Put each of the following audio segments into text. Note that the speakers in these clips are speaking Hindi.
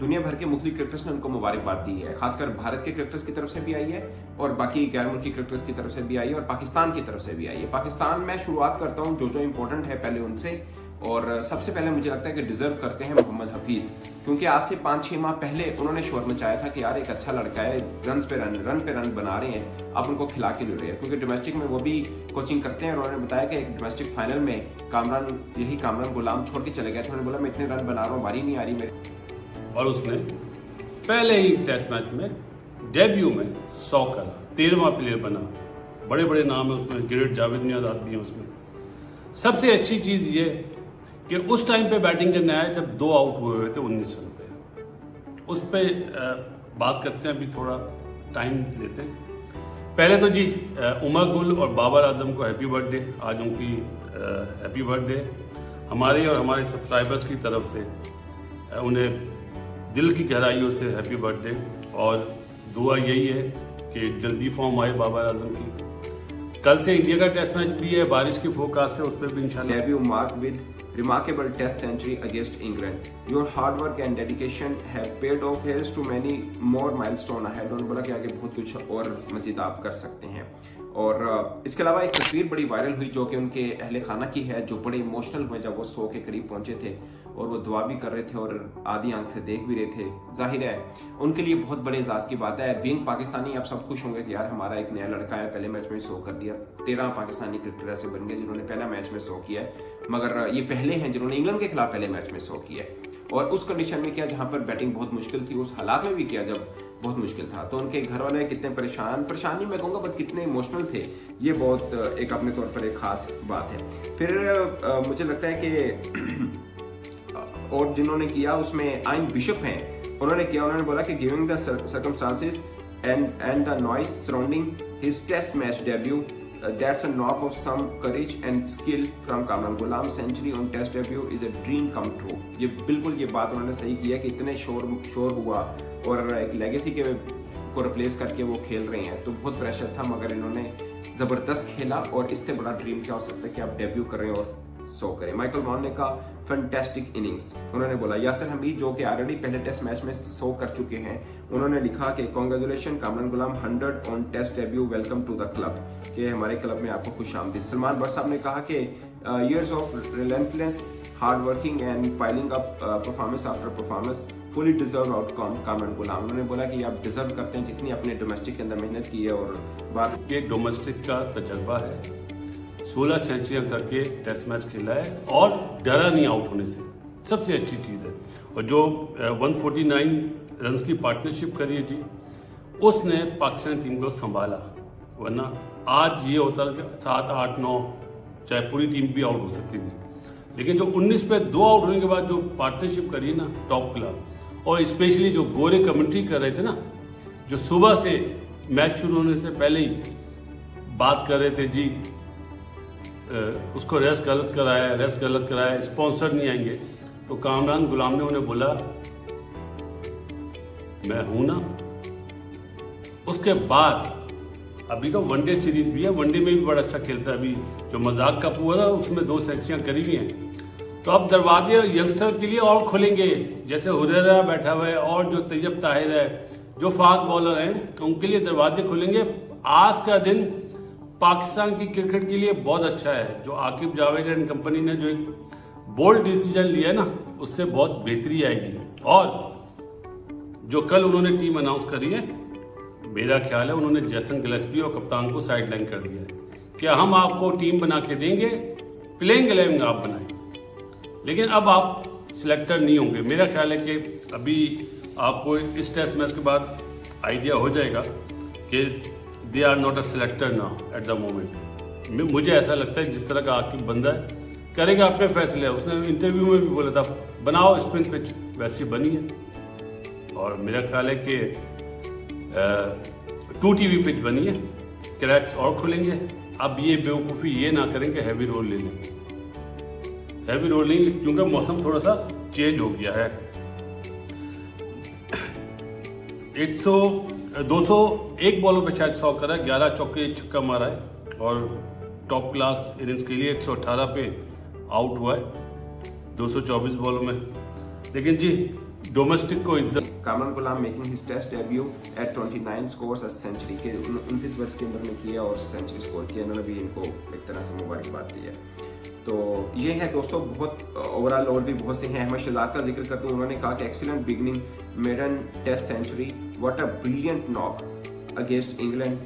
दुनिया भर के मुख्तलिफ क्रिकेटर्स ने उनको मुबारकबाद दी है, खासकर भारत के क्रिकेटर्स की तरफ से भी आई है और बाकी गैर मुल्की क्रिकेटर्स की तरफ से भी आई है और पाकिस्तान की तरफ से भी आई है। पाकिस्तान में शुरुआत करता हूँ जो इंपॉर्टेंट है पहले उनसे, और सबसे पहले मुझे लगता है कि डिजर्व करते हैं मोहम्मद हफीज, क्योंकि आज से 5-6 माह पहले उन्होंने शोर मचाया था कि यार एक अच्छा लड़का है, रन पे रन बना रहे हैं, आप उनको खिला के ले रहे हैं, क्योंकि डोमेस्टिक में वो भी कोचिंग करते हैं। और उन्होंने बताया कि एक डोमेस्टिक फाइनल में कामरान गुलाम छोड़ के चले गए थे, उन्होंने बोला मैं इतने रन बना रहा हूँ, बारी नहीं आ रही मेरे। और उसने पहले ही टेस्ट मैच में डेब्यू में 100 करा, 13वां प्लेयर बना, बड़े बड़े नाम है उसमें, ग्रेट जावेद नियाज़ भी है उसमें। सबसे अच्छी चीज़ ये कि उस टाइम पे बैटिंग करने आए जब 2 आउट हुए थे 19 रन पे। उस पर बात करते हैं, अभी थोड़ा टाइम लेते हैं। पहले तो जी उमर गुल और बाबर आजम को हैप्पी बर्थडे, आज उनकी हैप्पी बर्थडे हमारे और हमारे सब्सक्राइबर्स की तरफ से उन्हें दिल की गहराइयों से हैप्पी बर्थडे। और दुआ यही है कि जल्दी फॉर्म आए बाबर आजम की। कल से इंडिया का टेस्ट मैच भी है, बारिश की फोरकास्ट है, उस पर भी इंशाल्लाह। Debut mark with remarkable test century against England. Your hard work and dedication have paid off. Here's to many more milestone ahead. उन्होंने बोला कि आगे बहुत कुछ और मजीद आप कर सकते हैं। और इसके अलावा एक तस्वीर बड़ी वायरल हुई जो कि उनके अहले खाना की है, जो बड़े इमोशनल हुए जब वो 100 के करीब पहुंचे थे और वो दुआ भी कर रहे थे और आधी आंख से देख भी रहे थे। जाहिर है उनके लिए बहुत बड़े एजाज की बात है। बीइंग पाकिस्तानी आप सब खुश होंगे कि यार हमारा एक नया लड़का है, पहले मैच में 100 कर दिया। 13 पाकिस्तानी क्रिकेटर ऐसे बन गए जिन्होंने पहला मैच में 100 किया है, मगर ये पहले हैं जिन्होंने इंग्लैंड के खिलाफ पहले मैच में 100 किया है। और उस कंडीशन में किया जहां पर बैटिंग बहुत मुश्किल थी, उस हालात में भी किया जब बहुत मुश्किल था। तो उनके घर वाले कितने परेशानी मैं कहूँगा, बट कितने इमोशनल थे, ये बहुत एक अपने तौर पर एक खास बात है। फिर मुझे लगता है कि और जिन्होंने किया उसमें आइन बिशप हैं, उन्होंने बोला कि giving the circumstances and the noise surrounding his test match debut, that's a knock of some courage and skill from Kamran Ghulam. Century on test debut is a dream come true. ये बिल्कुल ये बात उन्होंने सही किया कि इतने शोर हुआ और एक लेगेसी के को रिप्लेस करके वो खेल रहे हैं, तो बहुत प्रेशर था, मगर इन्होंने ज़बरदस्त खेला। और इससे बड़ा ड्रीम क्या हो सकता है कि आप डेब्यू करें और 100 करें। माइकल वॉन ने कहा फैंटास्टिक इनिंग्स। उन्होंने बोला यासिर हमीद जो कि ऑलरेडी पहले टेस्ट मैच में 100 कर चुके हैं, उन्होंने लिखा कि congratulation Kamran Ghulam 100 on test debut, welcome to the club, कि हमारे क्लब में आपको खुश आमदीद। सलमान भट्ट साहब ने कहा कि years of relentless hard working and piling up performance after performance fully deserved outcome Kamran गुलाम। उन्होंने बोला कि आप डिजर्व करते हैं जितनी अपने डोमेस्टिक के अंदर मेहनत की है। और बात ये डोमेस्टिक का तजर्बा है, 16 सेंचुरियाँ करके टेस्ट मैच खेला है और डरा नहीं आउट होने से, सबसे अच्छी चीज़ है। और जो 149 रन की पार्टनरशिप करी है जी, उसने पाकिस्तान टीम को संभाला, वरना आज ये होता कि 7, 8, 9 चाहे पूरी टीम भी आउट हो सकती थी। लेकिन जो 19 पे 2 आउट होने के बाद जो पार्टनरशिप करी ना, टॉप क्लास। और स्पेशली जो गोरे कमेंट्री कर रहे थे ना, जो सुबह से मैच शुरू होने से पहले ही बात कर रहे थे जी उसको रेस्ट गलत कराया, स्पॉन्सर नहीं आएंगे, तो कामरान गुलाम ने उन्हें बोला मैं हूं ना। उसके बाद अभी तो वनडे सीरीज भी है, वनडे में भी बड़ा अच्छा खेलता है। अभी जो मजाक कप हुआ था उसमें 2 सेंचुरियां करी हुई हैं। तो अब दरवाजे यंगस्टर के लिए और खुलेंगे, जैसे हुरैरा बैठा हुआ है और जो तैयब ताहिर है, जो फास्ट बॉलर हैं, तो उनके लिए दरवाजे खुलेंगे। आज का दिन पाकिस्तान की क्रिकेट के लिए बहुत अच्छा है। जो आकिब जावेद एंड कंपनी ने जो एक बोल्ड डिसीजन लिया है ना, उससे बहुत बेहतरी आएगी। और जो कल उन्होंने टीम अनाउंस करी है, मेरा ख्याल है उन्होंने जैसन गिलेस्पी और कप्तान को साइड लाइन कर दिया है कि हम आपको टीम बना के देंगे, प्लेइंग 11 आप बनाएं, लेकिन अब आप सिलेक्टर नहीं होंगे। मेरा ख्याल है कि अभी आपको इस टेस्ट मैच के बाद आइडिया हो जाएगा कि they are not a selector now at the moment. मुझे ऐसा लगता है जिस तरह का आकिब बंदा है, करेगा अपने फैसले। उसने इंटरव्यू में भी बोला था बनाओ स्पिन पिच, वैसी बनी है। और मेरा ख्याल है कि 2 TV पिच बनी है, क्रैक्स और खुलेंगे। अब ये बेवकूफ़ी ये ना करें कि हैवी रोल ले लें, हैवी रोल नहीं, क्योंकि मौसम थोड़ा सा चेंज हो गया है। 201 बॉलों पे शायद 100 करा, 11 चौके छक्का मारा है और टॉप क्लास इनिंग्स के लिए 118 पे आउट हुआ है 224 बॉलों में। लेकिन जी डोमेस्टिक को इज्जत। Kamran Ghulam making his test debut at 29 scores a century के 29 वर्ष के अंदर में किया और सेंचुरी स्कोर किया। इन्होंने भी इनको एक तरह से मुबारकबाद दी है। तो ये है दोस्तों, बहुत ओवरऑल और भी बहुत से हैं। अहमद शहजाद का जिक्र करते हुए उन्होंने कहा कि excellent beginning, maiden test century, what a brilliant knock against England,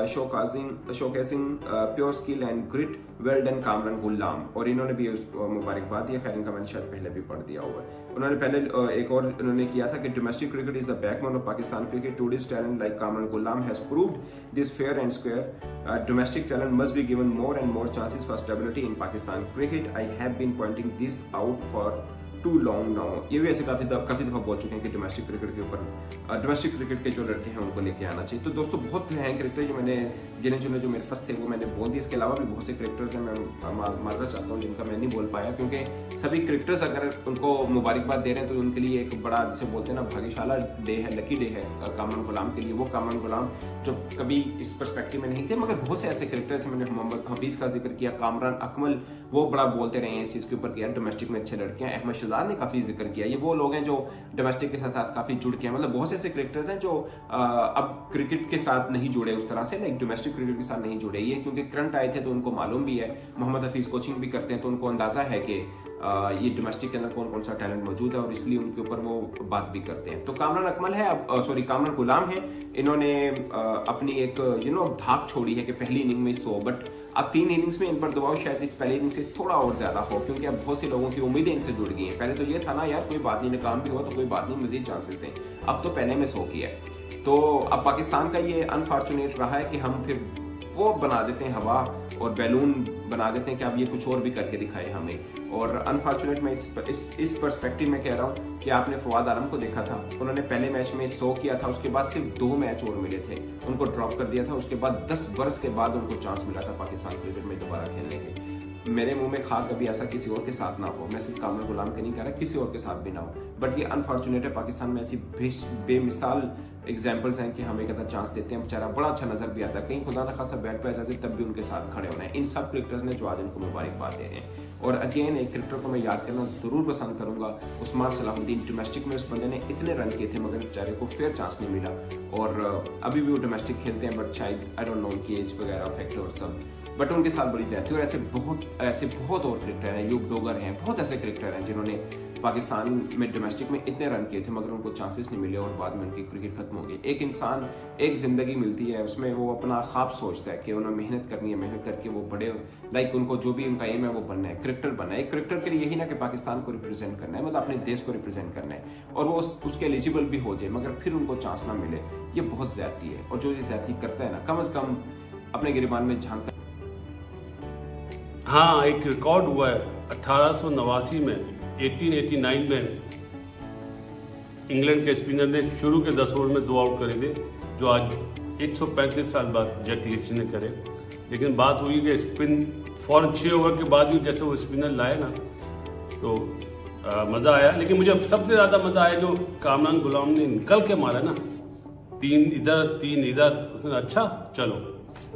showcasing pure skill and grit, well done Kamran Ghulam. और इन्होंने भी मुबारकबाद दिया। खैर इनका मैंने शायद पहले भी पढ़ दिया हुआ है। उन्होंने पहले एक और उन्होंने किया था कि domestic cricket is the backbone of Pakistan cricket, today's talent like Kamran Ghulam has proved this fair and square, domestic talent must be given more and more chances for stability in Pakistan cricket, I have been pointing this out for too long now. ये भी ऐसे काफ़ी दफ़ा बोल चुके हैं कि डोमेस्टिक क्रिकेट के ऊपर, डोमेस्टिक क्रिकेट के जो लड़के हैं उनको लेके आना चाहिए। तो दोस्तों बहुत हैं क्रिकेटर जो मैंने गिने चुने जो मेरे पास थे वो मैंने बोल दिए। इसके अलावा भी बहुत से क्रिकेटर्स हैं, मैं माजरा चाहता हूँ जिनका मैं नहीं बोल पाया, क्योंकि सभी क्रिकेटर्स अगर उनको मुबारकबाद दे रहे हैं तो उनके लिए एक बड़ा, जिसे बोलते हैं ना, भाग्यशाला डे है, लकी डे है कामरान गुलाम के लिए। वो कामरान गुलाम जो कभी इस पर्सपेक्टिव में नहीं थे, मगर बहुत से ऐसे क्रिकेटर्स हैं। मैंने मोहम्मद हफीज़ का जिक्र किया, कामरान अकमल वो बड़ा बोलते रहे हैं इस चीज़ के ऊपर कि यार डोमेस्टिक में अच्छे लड़के हैं। अहमद शहजाद ने काफ़ी जिक्र किया। ये वो लोग हैं जो डोमेस्टिक के साथ काफ़ी जुड़ के हैं। मतलब बहुत से ऐसे क्रिकेटर्स हैं जो अब क्रिकेट के साथ नहीं जुड़े उस तरह से, लाइक डोमेस्टिक क्रिकेट के साथ नहीं जुड़े। ये क्योंकि करंट आए थे तो उनको मालूम भी है। मोहम्मद हफीज़ कोचिंग भी करते हैं तो उनको अंदाज़ा है कि ये डोमेस्टिक के अंदर कौन कौन सा टैलेंट मौजूद है और इसलिए उनके ऊपर वो बात भी करते हैं। तो कामरान अकमल है, कामरान गुलाम है। इन्होंने अपनी एक धाक छोड़ी है कि पहली इनिंग में 100, बट अब 3 इनिंग्स में इन पर दबाव शायद इस पहली इनिंग से थोड़ा और ज्यादा हो, क्योंकि अब बहुत से लोगों की उम्मीदें इनसे जुड़ गई हैं। पहले तो ये था ना यार कोई बात नहीं, नाकाम भी हुआ तो कोई बात नहीं, मजीद चांसेस थे। अब तो पहले में 100 किया है। तो अब पाकिस्तान का ये अनफॉर्चुनेट रहा है कि हम फिर वो बना देते हैं हवा और बैलून बना देते हैं कि अब ये कुछ और भी करके दिखाए हमें। और अनफॉर्चुनेट मैं इस पर्सपेक्टिव में कह रहा हूँ कि आपने फवाद आलम को देखा था, उन्होंने पहले मैच में 100 किया था, उसके बाद सिर्फ 2 मैच और मिले थे, उनको ड्रॉप कर दिया था। उसके बाद 10 बरस के बाद उनको चांस मिला था पाकिस्तान क्रिकेट में दोबारा खेलने के। मेरे मुंह में खा कभी ऐसा किसी और के साथ ना हो। मैं सिर्फ कामरान गुलाम के नहीं कह रहा, किसी और के साथ भी ना हो, बट ये अनफॉर्चुनेट है। पाकिस्तान में ऐसी बेमिसाल एग्जाम्पल्स हैं कि हमें कहता चांस देते हैं, बेचारा बड़ा अच्छा नजर भी आता है, कहीं खुदा ना खासा बैट पे आ जाते तब भी उनके साथ खड़े होना है। इन सब क्रिकेटर्स ने जो आज इनको मुबारकबाद दे रहे हैं। और अगेन एक क्रिकेटर को मैं याद करना जरूर पसंद करूंगा, उस्मान सलाहुद्दीन। डोमेस्टिक में उस बंदे ने इतने रन किए थे मगर बेचारे को फेयर चांस नहीं मिला। और अभी भी वो डोमेस्टिक खेलते हैं, बट शायद आई डोंट नो उनकी एज वगैरह फैक्टर सब, बट उनके साथ बड़ी ज्यादा। और ऐसे बहुत और क्रिकेटर हैं, यूब डोगर हैं, बहुत ऐसे क्रिकेटर हैं जिन्होंने पाकिस्तान में डोमेस्टिक में इतने रन किए थे मगर उनको चांसेस नहीं मिले और बाद में उनकी क्रिकेट खत्म हो गई। एक इंसान एक ज़िंदगी मिलती है, उसमें वो अपना ख्वाब सोचता है कि उन्हें मेहनत करनी है, मेहनत करके वो बड़े, लाइक उनको जो भी उनका एम है वो बनना है, क्रिकेटर बनना है। एक क्रिकेटर के लिए यही ना कि पाकिस्तान को रिप्रेजेंट करना है, मतलब अपने देश को रिप्रेजेंट करना है और वो उसके एलिजिबल भी हो जाए मगर फिर उनको चांस ना मिले, ये बहुत ज्यादती है। और जो ये ज्यादती करता है ना, कम से कम अपने गिरबान में झांक। हाँ, एक रिकॉर्ड हुआ है 1889 में, 1889 में इंग्लैंड के स्पिनर ने शुरू के 10 ओवर में 2 आउट करे थे, जो आज 135 साल बाद जैक लीच ने करे। लेकिन बात हुई कि स्पिन फौरन 6 ओवर के बाद ही जैसे वो स्पिनर लाए ना तो मज़ा आया। लेकिन मुझे सबसे ज़्यादा मज़ा आया जो कामरान गुलाम ने निकल के मारा ना, 3 इधर 3 इधर, उसने अच्छा चलो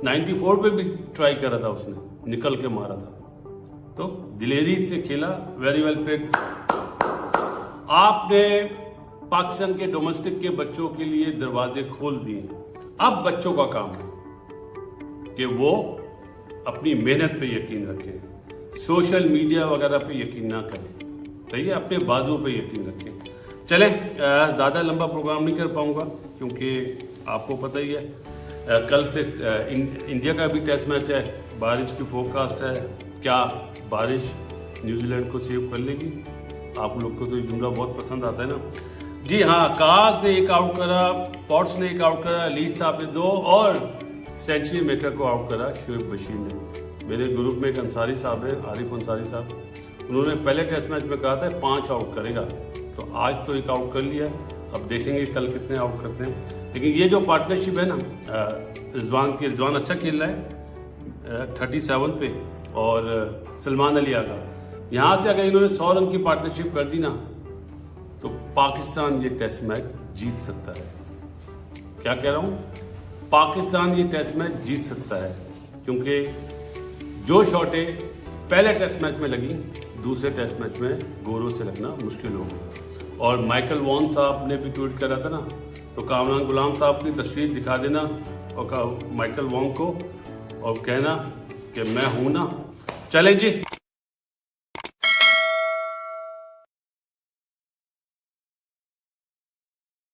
94 पे भी ट्राई करा था, उसने निकल के मारा था। तो दिलेरी से खेला, वेरी वेल प्लेड। आपने पाकिस्तान के डोमेस्टिक के बच्चों के लिए दरवाजे खोल दिए। अब बच्चों का काम है कि वो अपनी मेहनत पे यकीन रखें, सोशल मीडिया वगैरह पे यकीन ना करें, सही है, अपने बाजू पे यकीन रखें। चलें, ज़्यादा लंबा प्रोग्राम नहीं कर पाऊंगा क्योंकि आपको पता ही है कल से इंडिया का भी टेस्ट मैच है, बारिश की फोरकास्ट है। क्या बारिश न्यूजीलैंड को सेव कर लेगी? आप लोग को तो ये जुमला बहुत पसंद आता है ना। जी हाँ, काज ने 1 आउट करा, पॉट्स ने 1 आउट करा, लीच साहब ने 2 और सेंचुरी मेकर को आउट करा शोएब बशीर ने। मेरे ग्रुप में एक अंसारी साहब है, आरिफ अंसारी साहब, उन्होंने पहले टेस्ट मैच में कहा था 5 आउट करेगा, तो आज तो 1 आउट कर लिया। अब देखेंगे कल कितने आउट करते हैं। लेकिन ये जो पार्टनरशिप है ना, रिजवान अच्छा खेल रहा है 37 पे और सलमान अली आगा, यहाँ से अगर इन्होंने 100 रन की पार्टनरशिप कर दी ना तो पाकिस्तान ये टेस्ट मैच जीत सकता है। क्या कह रहा हूँ, पाकिस्तान ये टेस्ट मैच जीत सकता है क्योंकि जो शॉटें पहले टेस्ट मैच में लगी दूसरे टेस्ट मैच में गोरों से लगना मुश्किल होगा। और माइकल वॉन साहब ने भी ट्वीट करा था ना, तो कामरान गुलाम साहब की तस्वीर दिखा देना और माइकल वॉन को और कहना कि मैं हूँ ना। चलें जी।